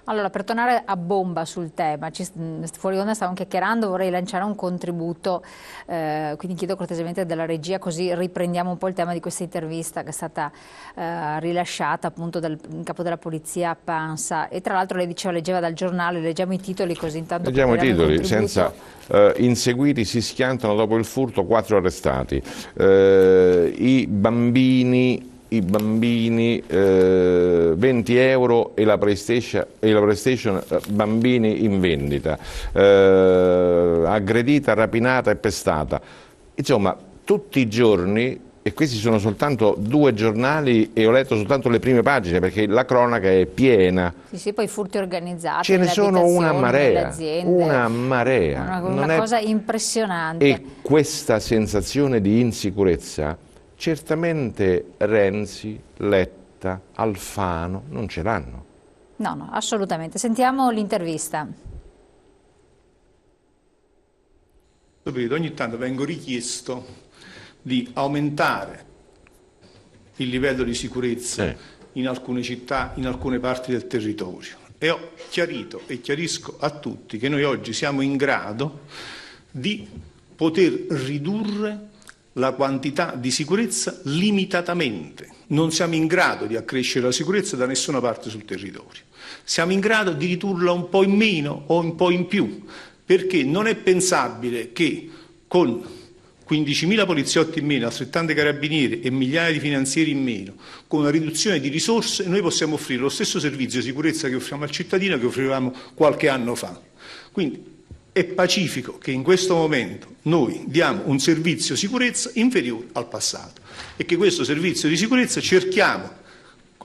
Allora, per tornare a bomba sul tema, fuori onda stavamo chiacchierando, vorrei lanciare un contributo, quindi chiedo cortesemente della regia, così riprendiamo un po' il tema di questa intervista che è stata rilasciata appunto dal capo della polizia Pansa, e tra l'altro lei diceva, leggeva dal giornale, leggiamo i titoli così intanto leggiamo i titoli. Senza inseguiti si schiantano dopo il furto, 4 arrestati, i bambini 20 euro e la PlayStation bambini in vendita, aggredita, rapinata e pestata. Insomma, tutti i giorni, e questi sono soltanto 2 giornali e ho letto soltanto le prime pagine perché la cronaca è piena. Sì, poi furti organizzati, ce ne sono una marea, una cosa impressionante. E questa sensazione di insicurezza certamente Renzi, Letta, Alfano non ce l'hanno. No, assolutamente. Sentiamo l'intervista. Ogni tanto vengo richiesto di aumentare il livello di sicurezza in alcune città, in alcune parti del territorio. E ho chiarito e chiarisco a tutti che noi oggi siamo in grado di poter ridurre la quantità di sicurezza limitatamente. Non siamo in grado di accrescere la sicurezza da nessuna parte sul territorio. Siamo in grado di ridurla un po' in meno o un po' in più, perché non è pensabile che con 15.000 poliziotti in meno, altrettanti carabinieri e migliaia di finanzieri in meno, con una riduzione di risorse, noi possiamo offrire lo stesso servizio di sicurezza che offriamo al cittadino che offrivamo qualche anno fa. Quindi è pacifico che in questo momento noi diamo un servizio sicurezza inferiore al passato e che questo servizio di sicurezza cerchiamo,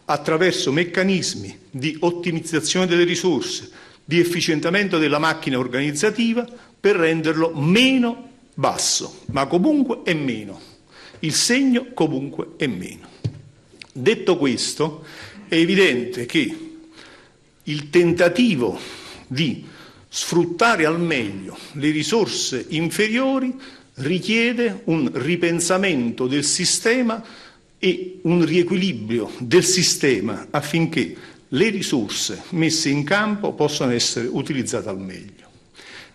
attraverso meccanismi di ottimizzazione delle risorse, di efficientamento della macchina organizzativa, per renderlo meno basso, ma comunque è meno. Il segno comunque è meno. Detto questo, è evidente che il tentativo di sfruttare al meglio le risorse inferiori richiede un ripensamento del sistema e un riequilibrio del sistema affinché le risorse messe in campo possano essere utilizzate al meglio.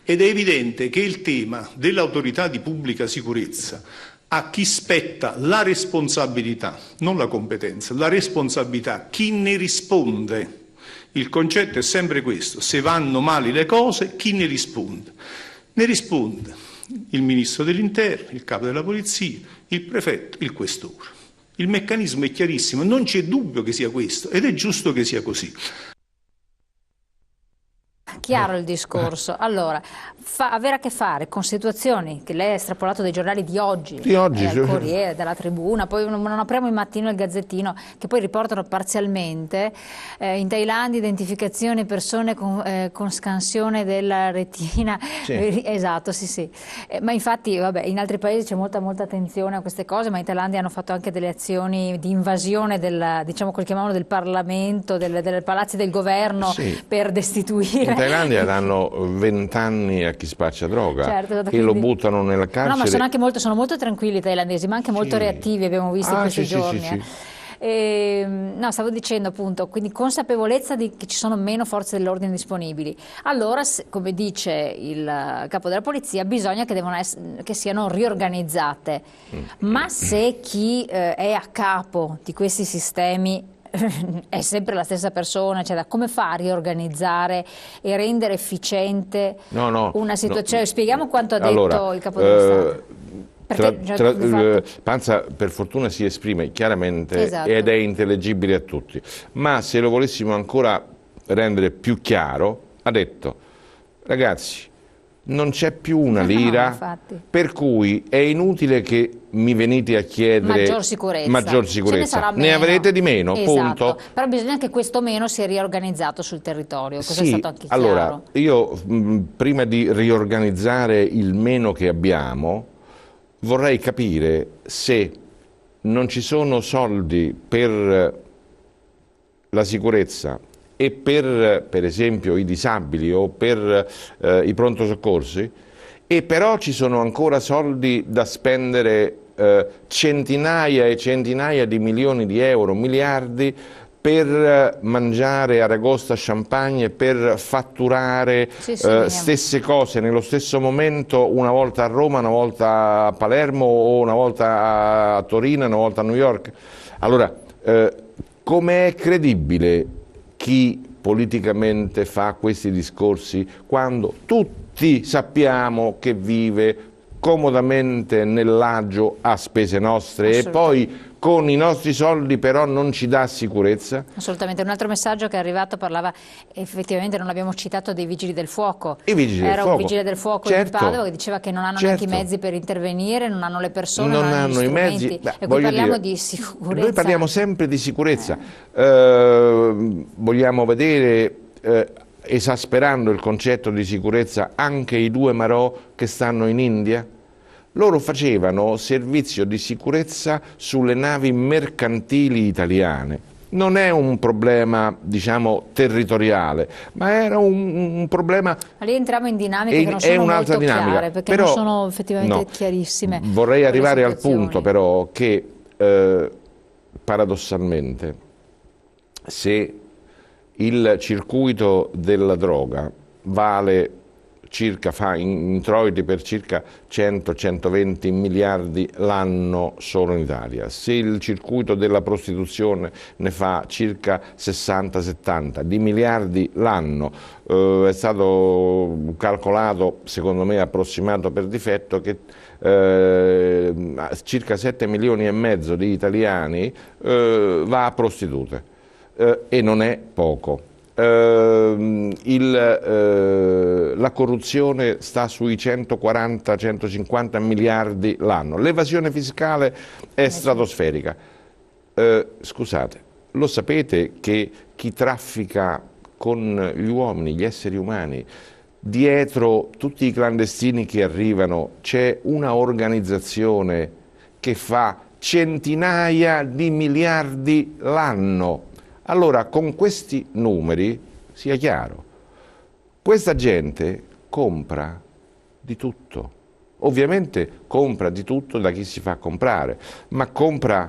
Ed è evidente che il tema dell'autorità di pubblica sicurezza, a chi spetta la responsabilità, non la competenza, la responsabilità, chi ne risponde. Il concetto è sempre questo: se vanno male le cose, chi ne risponde? Ne risponde il Ministro dell'Interno, il Capo della Polizia, il Prefetto, il Questore. Il meccanismo è chiarissimo, non c'è dubbio che sia questo ed è giusto che sia così. Chiaro il discorso. Allora, avere a che fare con situazioni che lei ha estrapolato dai giornali di oggi, dal Corriere, dalla Tribuna, poi non apriamo il mattino il Gazzettino, che poi riportano parzialmente in Thailandia identificazione persone con scansione della retina. Esatto, sì. Ma infatti, vabbè, in altri paesi c'è molta attenzione a queste cose, ma in Thailandia hanno fatto anche delle azioni di invasione diciamo, quel che chiamavano del Parlamento, delle palazzi del governo, per destituire. In Thailandia danno 20 anni a chi spaccia droga, e lo buttano nella carcere. No, ma sono molto tranquilli i thailandesi, ma anche molto reattivi, abbiamo visto in questi giorni. No, stavo dicendo appunto, quindi consapevolezza che ci sono meno forze dell'ordine disponibili. Allora, come dice il capo della polizia, bisogna che siano riorganizzate. Ma se chi è a capo di questi sistemi è sempre la stessa persona, cioè come fa a riorganizzare e rendere efficiente una situazione? Spieghiamo quanto ha detto il capo dello Stato. Pansa per fortuna si esprime chiaramente ed è intellegibile a tutti, ma se lo volessimo ancora rendere più chiaro, ha detto: ragazzi, non c'è più una lira, per cui è inutile che mi venite a chiedere maggior sicurezza. Ne avrete di meno, punto. Però bisogna che questo meno sia riorganizzato sul territorio, questo è stato anche chiaro. Allora, io prima di riorganizzare il meno che abbiamo, vorrei capire se non ci sono soldi per la sicurezza e per esempio i disabili o per i pronto soccorsi, e però ci sono ancora soldi da spendere, centinaia e centinaia di milioni di euro, miliardi, per mangiare aragosta, champagne, per fatturare stesse cose nello stesso momento, una volta a Roma, una volta a Palermo, o una volta a Torino, una volta a New York. Allora, com'è credibile chi politicamente fa questi discorsi quando tutti sappiamo che vive comodamente nell'agio a spese nostre e poi con i nostri soldi però non ci dà sicurezza? Assolutamente. Un altro messaggio che è arrivato parlava, effettivamente non abbiamo citato, dei vigili del fuoco. I vigili del fuoco. Un vigile del fuoco in Padova che diceva che non hanno neanche i mezzi per intervenire, non hanno le persone, non hanno gli strumenti. E qui parliamo di sicurezza. Noi parliamo sempre di sicurezza. Vogliamo vedere, esasperando il concetto di sicurezza, anche i 2 marò che stanno in India? Loro facevano servizio di sicurezza sulle navi mercantili italiane. Non è un problema, diciamo, territoriale, ma era un problema... Ma lì entriamo in dinamiche che non sono molto chiare, perché non sono effettivamente chiarissime. Vorrei arrivare al punto però che, paradossalmente, se il circuito della droga fa introiti per circa 100-120 miliardi l'anno solo in Italia. Se il circuito della prostituzione ne fa circa 60-70 di miliardi l'anno, è stato calcolato, secondo me approssimato per difetto, che circa 7 milioni e mezzo di italiani va a prostitute, e non è poco. La corruzione sta sui 140-150 miliardi l'anno, l'evasione fiscale è stratosferica. Scusate, lo sapete che chi traffica con gli uomini, gli esseri umani, dietro tutti i clandestini che arrivano c'è una organizzazione che fa centinaia di miliardi l'anno? Allora, con questi numeri, sia chiaro, questa gente compra di tutto. Ovviamente compra di tutto da chi si fa comprare, ma compra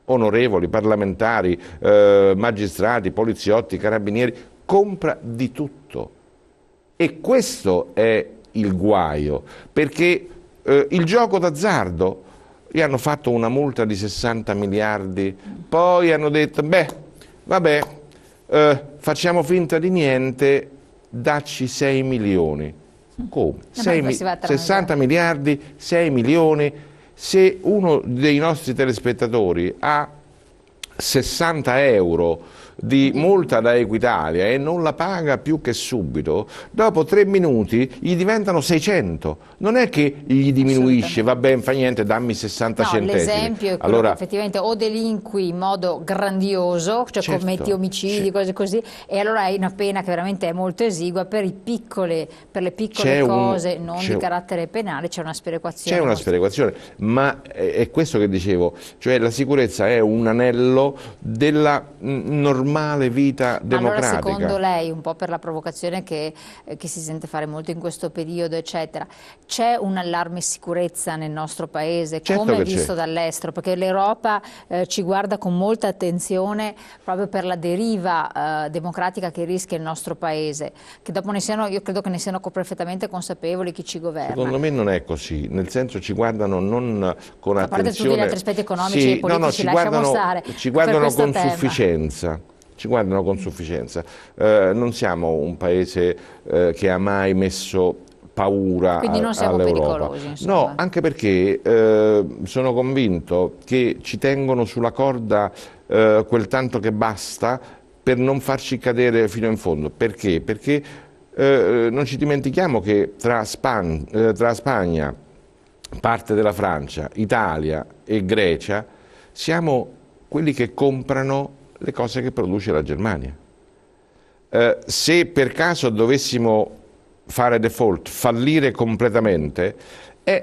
onorevoli, parlamentari, magistrati, poliziotti, carabinieri, compra di tutto. E questo è il guaio, perché il gioco d'azzardo, gli hanno fatto una multa di 60 miliardi, poi hanno detto, beh, vabbè, facciamo finta di niente, dacci 6 milioni. Come? 60 miliardi, 6 milioni. Se uno dei nostri telespettatori ha 60 euro di multa da Equitalia e non la paga più che subito, dopo 3 minuti gli diventano 600. Non è che gli diminuisce, va bene, fa niente, dammi 60 centesimi. L'esempio è quello che effettivamente o delinqui in modo grandioso, cioè commetti omicidi, cose così, e allora hai una pena che veramente è molto esigua. Per le piccole cose non di carattere penale c'è una sperequazione. C'è una sperequazione, ma è questo che dicevo, cioè la sicurezza è un anello della normale vita democratica. Allora, secondo lei, un po' per la provocazione che si sente fare molto in questo periodo, eccetera, c'è un allarme sicurezza nel nostro paese, come visto dall'estero? Perché l'Europa ci guarda con molta attenzione proprio per la deriva democratica che rischia il nostro paese, che dopo io credo che ne siano perfettamente consapevoli chi ci governa. Secondo me non è così, nel senso ci guardano non con attenzione. A parte tutti gli altri aspetti economici e politici, lasciamo stare. Ci guardano con sufficienza. Ci guardano con sufficienza. Non siamo un paese che ha mai messo paura all'Europa. Quindi non siamo pericolosi, insomma. No, anche perché sono convinto che ci tengono sulla corda quel tanto che basta per non farci cadere fino in fondo. Perché? Perché non ci dimentichiamo che tra Spagna, parte della Francia, Italia e Grecia, siamo quelli che comprano le cose che produce la Germania. Se per caso dovessimo fare default, fallire completamente,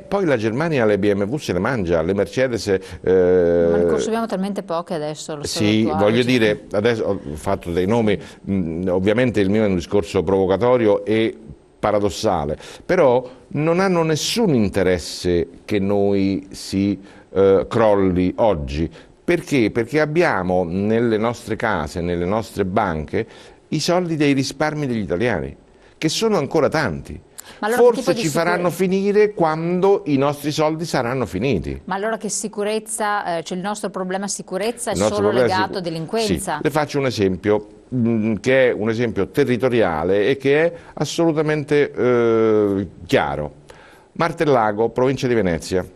poi la Germania le BMW se le mangia, le Mercedes... Ma ne consumiamo talmente poche adesso. Sì, voglio dire, adesso ho fatto dei nomi, ovviamente il mio è un discorso provocatorio e paradossale, però non hanno nessun interesse che noi si crolli oggi, Perché? Perché abbiamo nelle nostre case, nelle nostre banche, i soldi dei risparmi degli italiani, che sono ancora tanti. Ma allora forse ci faranno finire quando i nostri soldi saranno finiti. Ma allora che sicurezza, cioè il nostro problema sicurezza è solo legato a delinquenza? Sì. Le faccio un esempio che è un esempio territoriale e che è assolutamente chiaro. Martellago, provincia di Venezia,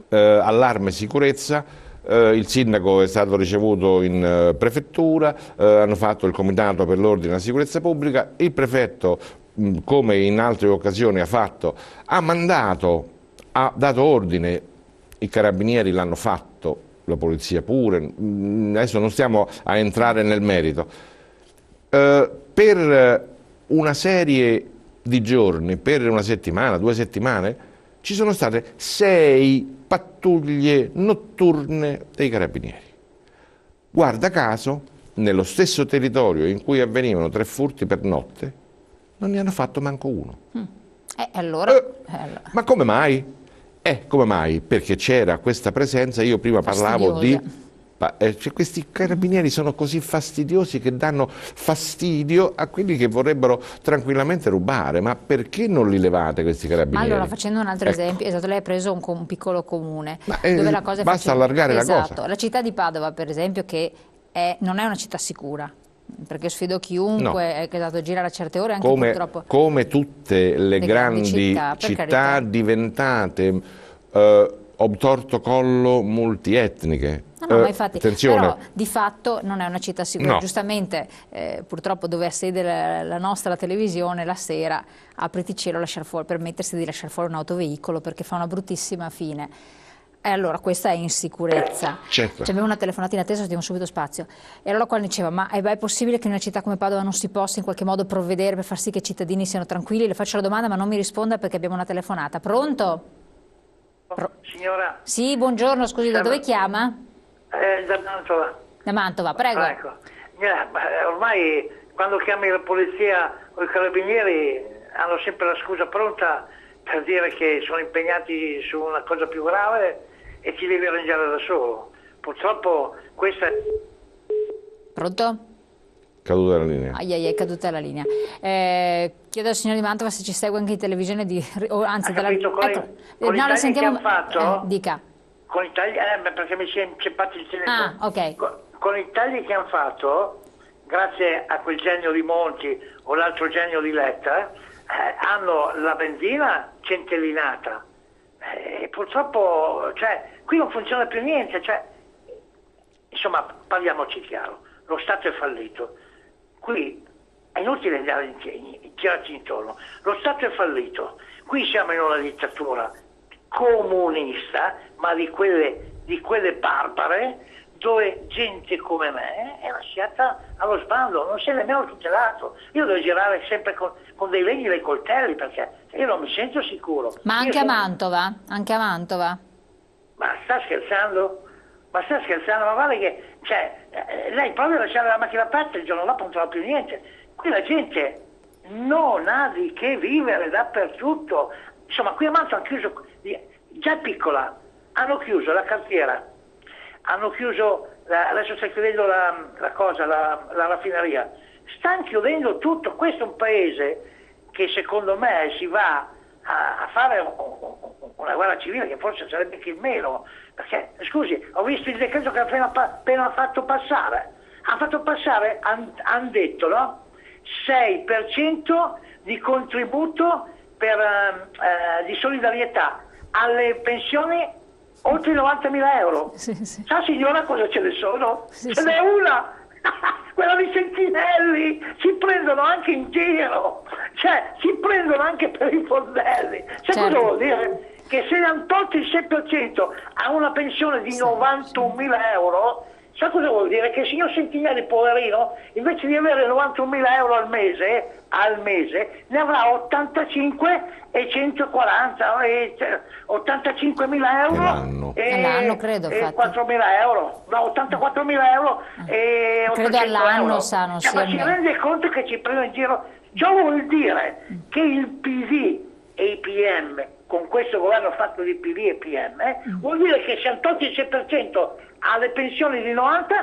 allarme sicurezza. Il sindaco è stato ricevuto in prefettura, hanno fatto il comitato per l'ordine e la sicurezza pubblica, il prefetto, come in altre occasioni ha fatto, ha mandato, ha dato ordine, i carabinieri l'hanno fatto, la polizia pure, adesso non stiamo a entrare nel merito, per una serie di giorni, per una settimana, 2 settimane, ci sono state 6 pattuglie notturne dei carabinieri. Guarda caso, nello stesso territorio in cui avvenivano 3 furti per notte, non ne hanno fatto manco uno. Allora. Ma come mai? Come mai? Perché c'era questa presenza, io prima parlavo di... Cioè, questi carabinieri sono così fastidiosi che danno fastidio a quelli che vorrebbero tranquillamente rubare, ma perché non li levate questi carabinieri? Ma allora, facendo un altro esempio, esatto, lei ha preso un piccolo comune, dove la cosa è basta allargare la cosa. La città di Padova, per esempio, che non è una città sicura, perché sfido chiunque che gira a certe ore, anche purtroppo... Come tutte le grandi città diventate obtorto collo multietniche. No, ma infatti, attenzione. Però di fatto non è una città sicura. No. Giustamente, purtroppo dove ha sede la nostra televisione, la sera, apriti cielo, permettersi di lasciare fuori un autoveicolo perché fa una bruttissima fine. E allora questa è insicurezza. Certo. C'è una telefonata in attesa, diamo subito spazio. E allora qua diceva, ma è possibile che in una città come Padova non si possa in qualche modo provvedere per far sì che i cittadini siano tranquilli? Le faccio la domanda ma non mi risponda perché abbiamo una telefonata. Pronto? Signora? Sì, buongiorno, scusi, da dove chiama? Da Mantova. Da Mantova, prego. Ecco. Ormai quando chiami la polizia o i carabinieri hanno sempre la scusa pronta per dire che sono impegnati su una cosa più grave e ti devi arrangiare da solo. Purtroppo questa è... Pronto? Caduta la linea. È caduta la linea. Chiedo al signor Di Mantova se ci segue anche in televisione, anzi, con la sentiamo. Che ha fatto, dica. Con i tagli, perché mi si è inceppato il telefono. Ok. Con i tagli che hanno fatto, grazie a quel genio di Monti o l'altro genio di Letta, hanno la benzina centellinata. E purtroppo, qui non funziona più niente. Insomma, parliamoci chiaro, lo Stato è fallito. Qui è inutile andare girarci intorno. Lo Stato è fallito. Qui siamo in una dittatura comunista, ma di quelle barbare, dove gente come me è lasciata allo sbando, non si è nemmeno tutelato. Io devo girare sempre con dei legni e dei coltelli perché io non mi sento sicuro. Ma anche a Mantova? Anche a Mantova? Ma sta scherzando? Ma guarda che lei proprio lasciare la macchina aperta il giorno dopo non trova più niente. Qui la gente non ha di che vivere dappertutto. Insomma, qui a Mantova hanno chiuso, già piccola, hanno chiuso la cartiera, hanno chiuso, adesso sta chiudendo la raffineria, stanno chiudendo tutto. Questo è un paese che secondo me si va a fare una guerra civile, che forse sarebbe anche il meno, perché, scusi, ho visto il decreto che ha appena fatto passare, hanno detto, no? 6% di contributo di solidarietà alle pensioni oltre i 90.000 euro. Sì. Sa signora cosa ce ne sono? Sì, ce n'è una! Quella di Sentinelli, ci prendono anche in giro, ci prendono anche per i fondelli. Certo. Cosa vuol dire? Che se ne hanno tolto il 6% a una pensione di 91.000 euro, sa cosa vuol dire? Che il signor Sentinelli, poverino, invece di avere 91.000 euro al mese, ne avrà 85 e 140, 85.000 euro all'anno, credo, e 4.000 euro, no, 84.000 euro e 800 credo all'anno, euro. sa, non Ma si rende conto che ci prendono in giro? Ciò vuol dire che il PD e i PM con questo governo fatto di PD e PM, vuol dire che se hanno tolto il 6% alle pensioni di 90,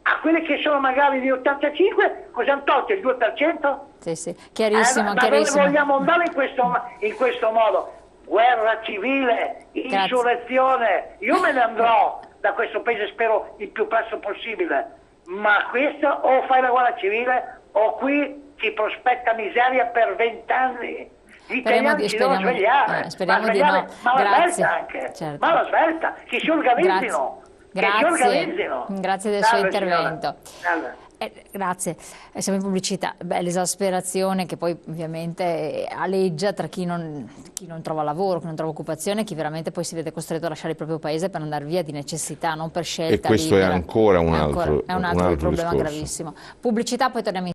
a quelle che sono magari di 85, cosa hanno tolto? Il 2%? Sì, sì, chiarissimo, Ma chiarissimo. dove vogliamo andare in questo modo? Guerra civile, insurrezione. Io me ne andrò da questo paese, spero il più presto possibile, ma questo o fai la guerra civile o qui ti prospetta miseria per 20 anni. Gli italiani si devono svegliare, speriamo di no. Ma la Grazie. svelta anche, Certo. ma la svelta, che si organizzino. Grazie del suo intervento. Grazie, siamo in pubblicità. L'esasperazione che poi ovviamente aleggia tra chi non trova lavoro, chi non trova occupazione, chi veramente poi si vede costretto a lasciare il proprio paese per andare via di necessità, non per scelta libera. E questo libera. è ancora un altro problema discorso. gravissimo. Pubblicità, poi torniamo in